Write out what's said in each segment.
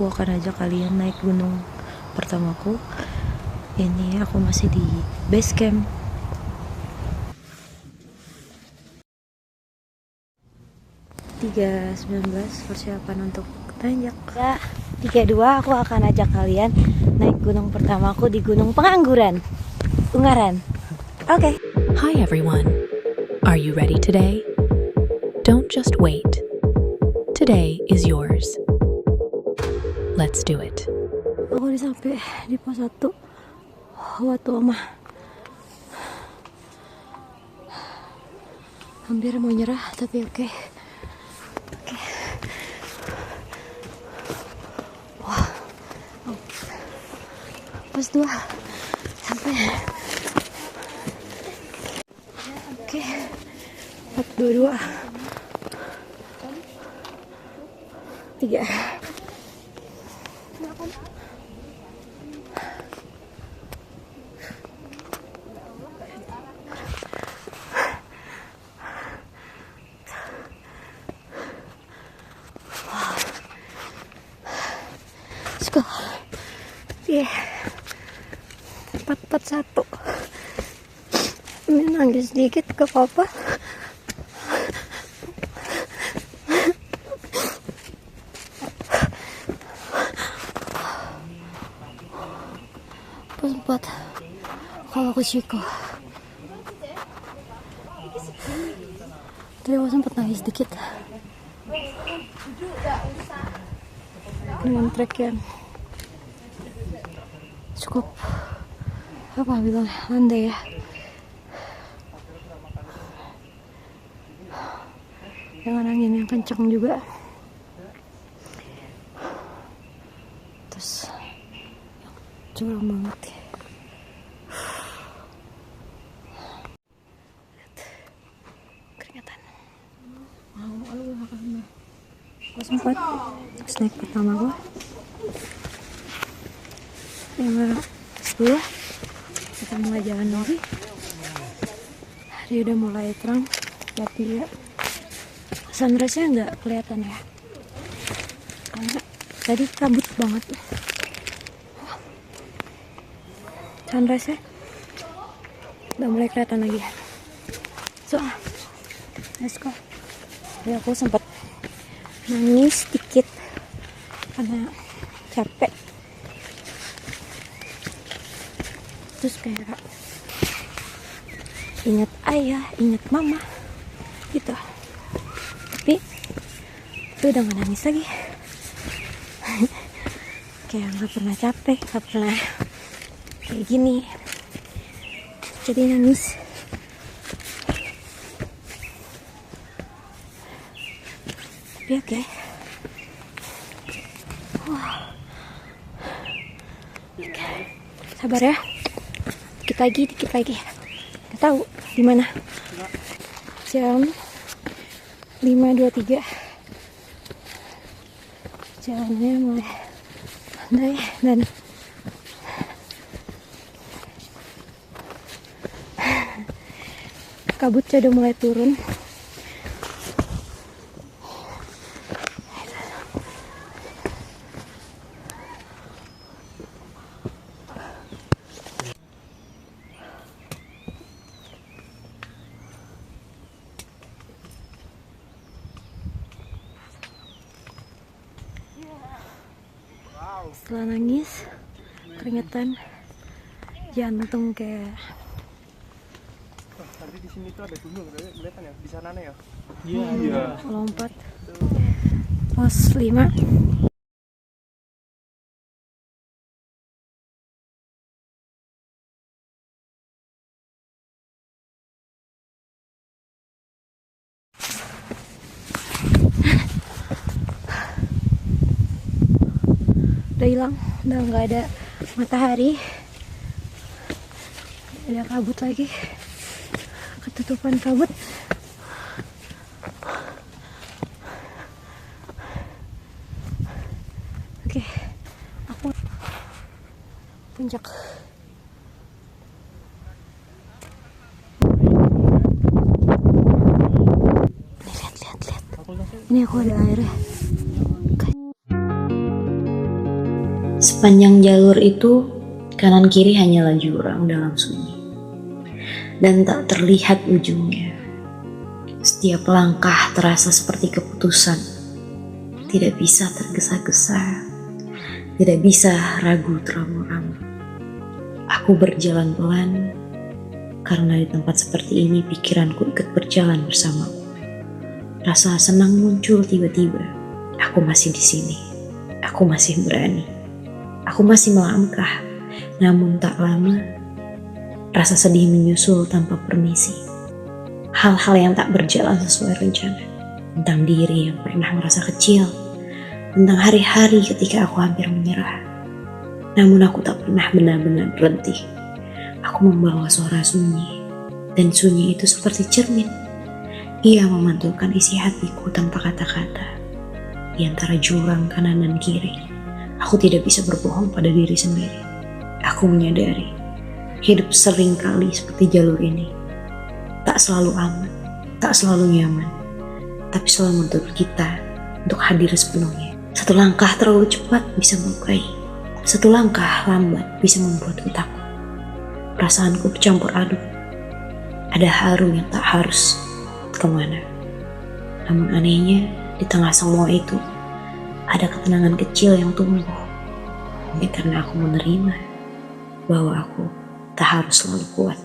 aku akan ajak kalian naik gunung pertamaku. Ini aku masih di base camp. Tiga 19 persiapan untuk tanjak. Ya, 32 aku akan ajak kalian naik gunung pertamaku di Gunung Pengangguran, Ungaran. Oke. Hi everyone. Are you ready today? Don't just wait. Today is yours. Let's do it. Aku udah sampai di pos 1 Watuama. Hampir mau nyerah tapi oke. Wah. Pos 2 sampai. Oke. 422 3. Let's go. Yeah. 441. Ini nangis sedikit gak apa-apa. Pos 4 kalau ke Chico. Tadi aku sempat nangis sedikit dengan trek yang cukup apa bilang landai ya, dengan angin yang kencang juga, terus curam banget ya. Keringetan. Pos 4 snack pertama gua 5:10 kita mulai jalan lagi. Hari udah mulai terang tapi ya sunrise nya nggak kelihatan ya karena tadi kabut banget. Sunrise nya udah mulai kelihatan lagi. So let's go. Jadi aku sempat nangis sedikit karena capek, terus kayak ingat ayah, ingat mama gitu. Tapi itu udah gak nangis lagi. Kayak gak pernah capek, gak pernah kayak gini jadi nangis. Tapi oke. Wah. Sabar ya. Dikit lagi. Gak tahu di mana. Jam 5:23. Jalannya mulai landai dan kabutnya udah mulai turun. Setelah nangis, keringetan, jantung kayak. Tadi di sini tuh ada gunung, kelihatan ya di sana ya. Iya. Lompat. Pos 5. Udah hilang, udah nggak ada matahari, ada kabut lagi, ketutupan kabut. Oke, aku puncak. Lihat. Ini aku ada airnya. Sepanjang jalur itu, kanan kiri hanyalah jurang dalam sunyi. Dan tak terlihat ujungnya. Setiap langkah terasa seperti keputusan. Tidak bisa tergesa-gesa. Tidak bisa ragu teramu-ramu. Aku berjalan pelan, karena di tempat seperti ini pikiranku ikut berjalan bersamaku. Rasa senang muncul tiba-tiba. Aku masih di sini. Aku masih berani. Aku masih melangkah, namun tak lama, rasa sedih menyusul tanpa permisi. Hal-hal yang tak berjalan sesuai rencana. Tentang diri yang pernah merasa kecil. Tentang hari-hari ketika aku hampir menyerah. Namun aku tak pernah benar-benar berhenti. Aku membawa suara sunyi. Dan sunyi itu seperti cermin. Ia memantulkan isi hatiku tanpa kata-kata. Di antara jurang kanan dan kiri. Aku tidak bisa berbohong pada diri sendiri. Aku menyadari, hidup sering kali seperti jalur ini. Tak selalu aman, tak selalu nyaman, tapi selalu menuntut kita untuk hadir sepenuhnya. Satu langkah terlalu cepat bisa melukai. Satu langkah lambat bisa membuatku takut. Perasaanku bercampur aduk. Ada harum yang tak harus kemana. Namun anehnya, di tengah semua itu, ada ketenangan kecil yang tumbuh. Mungkin karena aku menerima bahwa aku tak harus selalu kuat.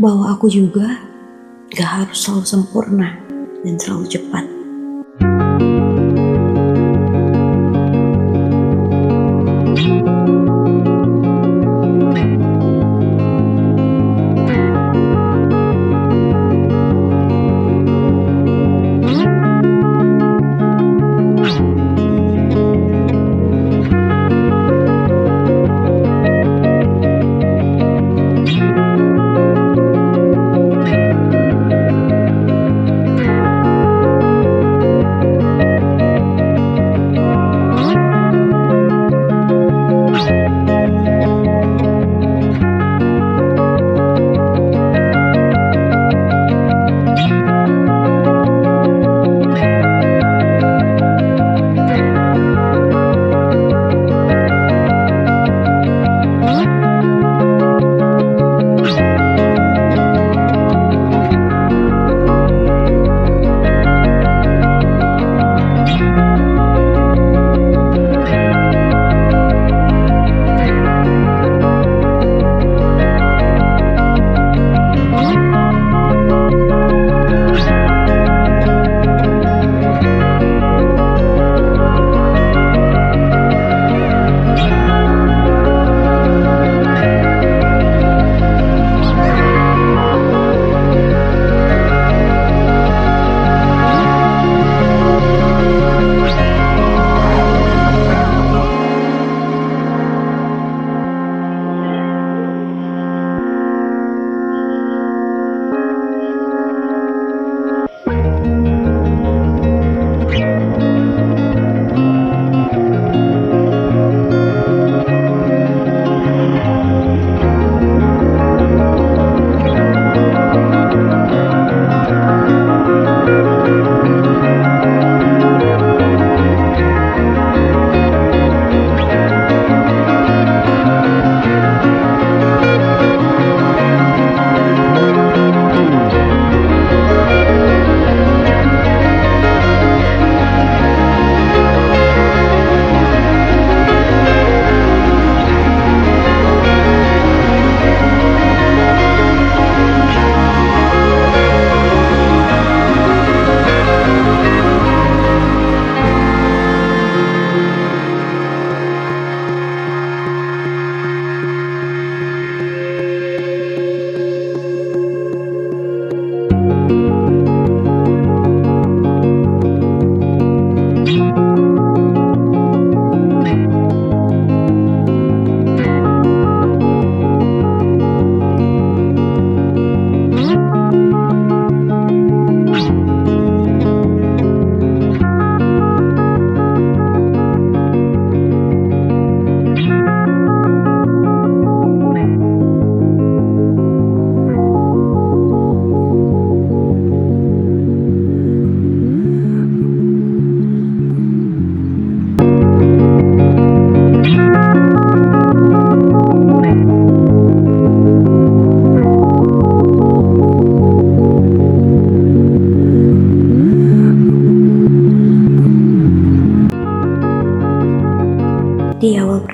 Bahwa aku juga gak harus selalu sempurna dan selalu cepat.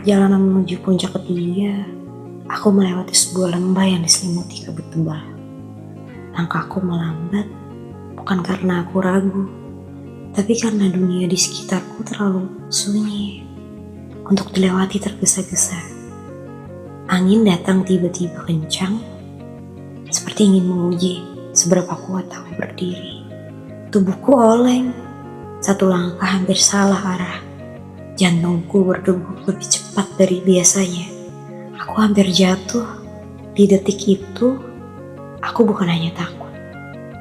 perjalanan menuju puncak ketiga, aku melewati sebuah lembah yang diselimuti kabut tebal. Langkahku melambat, bukan karena aku ragu, tapi karena dunia di sekitarku terlalu sunyi untuk dilewati tergesa-gesa. Angin datang tiba-tiba kencang, seperti ingin menguji seberapa kuat aku berdiri. Tubuhku oleng, satu langkah hampir salah arah. Jantungku berdegup lebih cepat dari biasanya. Aku hampir jatuh. Di detik itu, aku bukan hanya takut.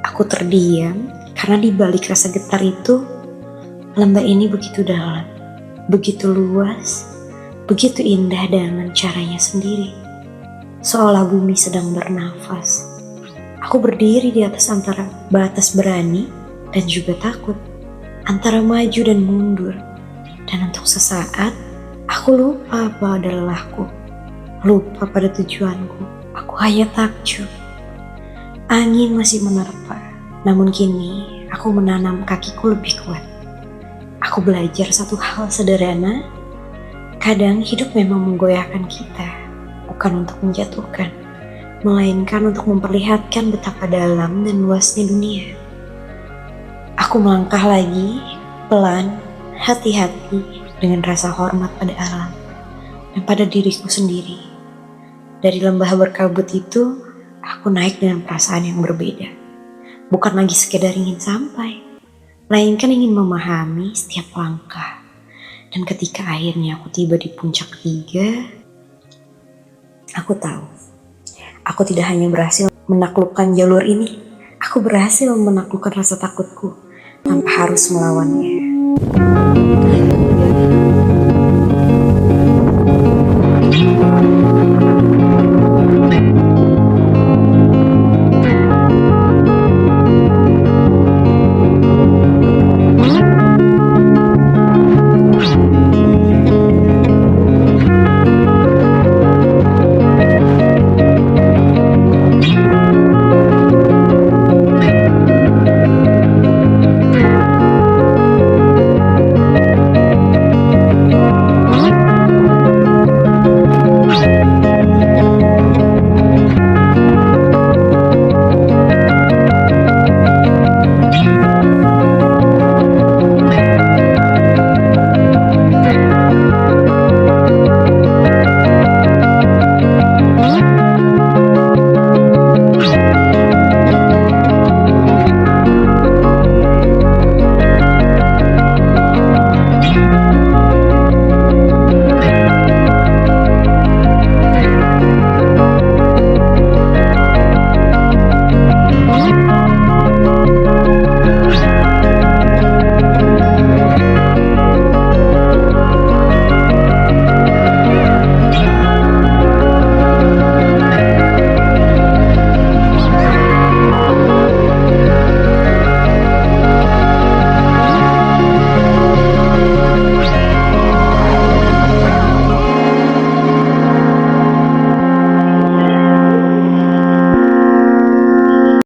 Aku terdiam karena di balik rasa getar itu, lembah ini begitu dalam, begitu luas, begitu indah dengan caranya sendiri. Seolah bumi sedang bernafas. Aku berdiri di atas antara batas berani dan juga takut, antara maju dan mundur. Dan untuk sesaat, aku lupa apa adalah lelahku, lupa pada tujuanku. Aku hanya takjub. Angin masih menerpa, namun kini aku menanam kakiku lebih kuat. Aku belajar satu hal sederhana, kadang hidup memang menggoyahkan kita, bukan untuk menjatuhkan, melainkan untuk memperlihatkan betapa dalam dan luasnya dunia. Aku melangkah lagi, pelan, hati-hati, dengan rasa hormat pada alam dan pada diriku sendiri. Dari lembah berkabut itu, aku naik dengan perasaan yang berbeda. Bukan lagi sekedar ingin sampai, melainkan ingin memahami setiap langkah. Dan ketika akhirnya aku tiba di puncak ketiga, aku tahu, aku tidak hanya berhasil menaklukkan jalur ini, aku berhasil menaklukkan rasa takutku tanpa harus melawannya.